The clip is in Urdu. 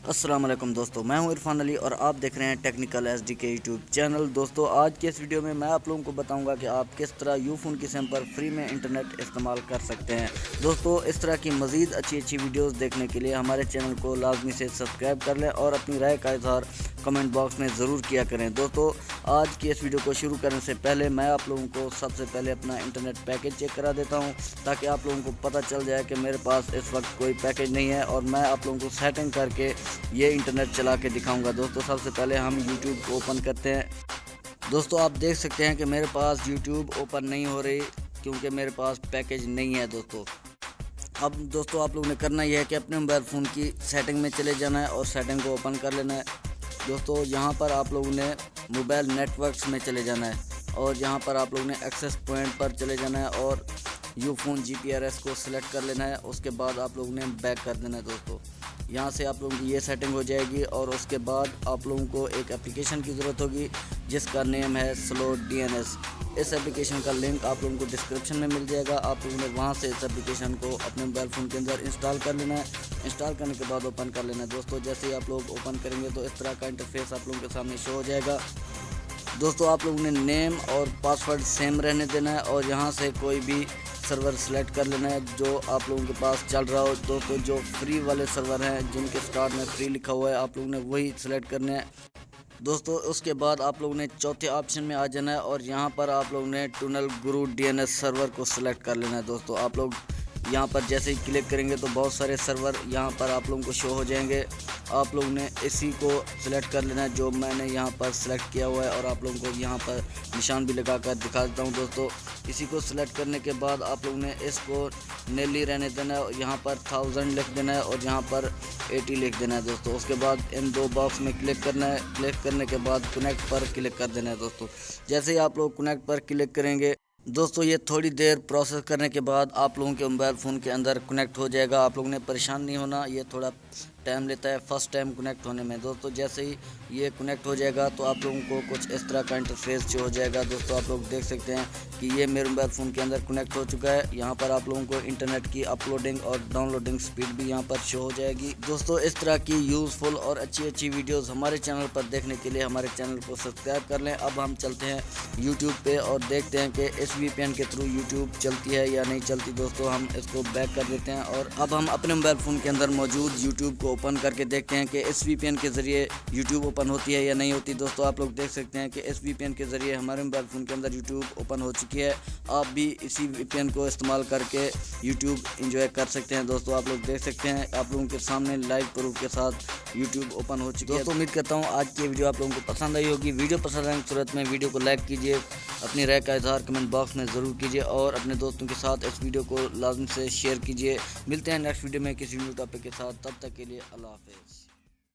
السلام علیکم دوستو، میں ہوں عرفان علی اور آپ دیکھ رہے ہیں ٹیکنیکل ایس ڈی کے یوٹیوب چینل۔ دوستو آج کے اس ویڈیو میں آپ لوگوں کو بتاؤں گا کہ آپ کس طرح یوفون کی سم پر فری میں انٹرنیٹ استعمال کر سکتے ہیں۔ دوستو اس طرح کی مزید اچھی ویڈیوز دیکھنے کے لیے ہمارے چینل کو لازمی سے سبسکرائب کر لیں اور اپنی رائے کا اظہار کمنٹ باکس میں ضرور کیا کریں۔ دوستو آج کی اس ویڈیو کو شروع کرنے سے پہلے میں آپ لوگوں کو سب سے پہلے اپنا انٹرنیٹ پیکیج چیک کرا دیتا ہوں، تاکہ آپ لوگوں کو پتہ چل جائے کہ میرے پاس اس وقت کوئی پیکیج نہیں ہے اور میں آپ لوگوں کو سیٹنگ کر کے یہ انٹرنیٹ چلا کے دکھاؤں گا۔ دوستو سب سے پہلے ہم یوٹیوب کو اوپن کرتے ہیں۔ دوستو آپ دیکھ سکتے ہیں کہ میرے پاس یوٹیوب اوپن نہیں ہو رہی کیونکہ میرے پاس پیکیج نہیں ہے۔ اب دوستو آپ لوگوں نے کرنا یہ ہے کہ اپنے موبائل فون کی سیٹنگ میں چلے جانا ہے اور سیٹنگ کو اوپن کر لینا ہے۔ دوستو یہاں پر آپ لوگوں نے موبائل نیٹ ورکس میں چلے جانا ہے اور یہاں پر آپ لوگوں نے ایکسیس پوائنٹ پر چلے جانا ہے اور یوفون GPRS کو سلیکٹ کر لینا ہے۔ اس کے بعد آپ لوگوں نے بیک کر دینا ہے۔ دوستو یہاں سے آپ لوگوں کی یہ سیٹنگ ہو جائے گی اور اس کے بعد آپ لوگوں کو ایک اپلیکیشن کی ضرورت ہوگی جس کا نیم ہے سلو DNS۔ اس اپلیکیشن کا لنک آپ لوگوں کو ڈسکرپشن میں مل جائے گا۔ آپ لوگوں نے وہاں سے اس اپلیکیشن کو اپنے موبائل فون کے اندر انسٹال کر لینا ہے۔ انسٹال کرنے کے بعد اوپن کر لینا ہے۔ دوستو جیسے ہی آپ لوگ اوپن کریں گے تو اس طرح کا انٹرفیس آپ لوگوں کے سامنے شو ہو جائے گا۔ دوستو آپ لوگوں نے نیم اور پاسورڈ سیم رہنے دینا ہے اور یہاں سے کوئی بھی سرور سلیکٹ کر لینا ہے جو آپ لوگوں کے پاس چل رہا ہو۔ دوستو جو فری والے سرور ہیں جن کے سٹارٹ میں فری لکھا ہوا ہے آپ لوگوں نے وہی سلیکٹ کرنے ہیں۔ دوستو اس کے بعد آپ لوگوں نے چوتھے آپشن میں آ جانا ہے اور یہاں پر آپ لوگوں نے ٹنل گرو DNS سرور کو سلیکٹ کر لینا ہے۔ دوستو آپ لوگ یہاں پر جیسے ہی کلک کریں گے تو بہت سارے سرور یہاں پر آپ لوگوں کو شو ہو جائیں گے۔ آپ لوگوں نے اسی کو سلیکٹ کر لینا ہے جو میں نے یہاں پر سلیکٹ کیا ہوا ہے اور آپ لوگوں کو یہاں پر نشان بھی لگا کر دکھا دیتا ہوں۔ دوستو اسی کو سلیکٹ کرنے کے بعد آپ لوگوں نے اس کو نیلی رہنے دینا ہے اور یہاں پر 1000 لکھ دینا ہے اور یہاں پر 80 لکھ دینا ہے۔ دوستو اس کے بعد ان دو باکس میں کلک کرنا ہے۔ کلک کرنے کے بعد کنیکٹ پر کلک کر دینا ہے۔ دوستو جیسے ہی آپ لوگ کنیکٹ پر کلک کریں گے دوستو یہ تھوڑی دیر پروسیس کرنے کے بعد آپ لوگوں کے موبائل فون کے اندر کنیکٹ ہو جائے گا۔ آپ لوگوں نے پریشان نہیں ہونا، یہ تھوڑا ٹائم لیتا ہے فرسٹ ٹائم کنیکٹ ہونے میں۔ دوستو جیسے ہی یہ کنیکٹ ہو جائے گا تو آپ لوگوں کو کچھ اس طرح کا انٹرفیس شو ہو جائے گا۔ دوستو آپ لوگ دیکھ سکتے ہیں کہ یہ میرے موبائل فون کے اندر کنیکٹ ہو چکا ہے۔ یہاں پر آپ لوگوں کو انٹرنیٹ کی اپلوڈنگ اور ڈاؤن لوڈنگ سپیڈ بھی یہاں پر شو ہو جائے گی۔ دوستو اس طرح کی یوزفل اور اچھی ویڈیوز ہمارے چینل پر دیکھنے کے لیے ہمارے چینل کو سبسکرائب کر لیں۔ اب ہم چلتے ہیں یوٹیوب پہ اور دیکھتے ہیں کہ اس VPN کے تھرو یوٹیوب چلتی ہے یا نہیں چلتی۔ دوستو ہم اس کو بیک کر دیتے ہیں اور اب ہم اپنے موبائل فون کے اندر موجود یوٹیوب کو اوپن کر کے دیکھتے ہیں کہ اس VPN کے ذریعے یوٹیوب اوپن ہوتی ہے یا نہیں ہوتی۔ دوستو آپ لوگ دیکھ سکتے ہیں کہ اس VPN کے ذریعے ہمارے موبائل فون کے اندر یوٹیوب اوپن ہو چکی ہے۔ آپ بھی اسی VPN کو استعمال کر کے یوٹیوب انجوائے کر سکتے ہیں۔ دوستو آپ لوگ دیکھ سکتے ہیں آپ لوگوں کے سامنے لائیو پروف کے ساتھ یوٹیوب اوپن ہو چکی ہے۔ دوستو امید کرتا ہوں آج کی ویڈیو آپ لوگوں کو پسند آئی ہوگی۔ ویڈیو پسند آنے کی صورت میں ویڈیو کو لائک کیجیے، اپنی رائے کا اظہار کمنٹ باکس میں ضرور کیجیے اور اپنے دوستوں کے ساتھ اس ویڈیو کو لازم سے شیئر کیجیے۔ ملتے ہیں نیکسٹ ویڈیو میں کسی نیو ٹاپک کے ساتھ، تب تک کے لیے اللہ حافظ۔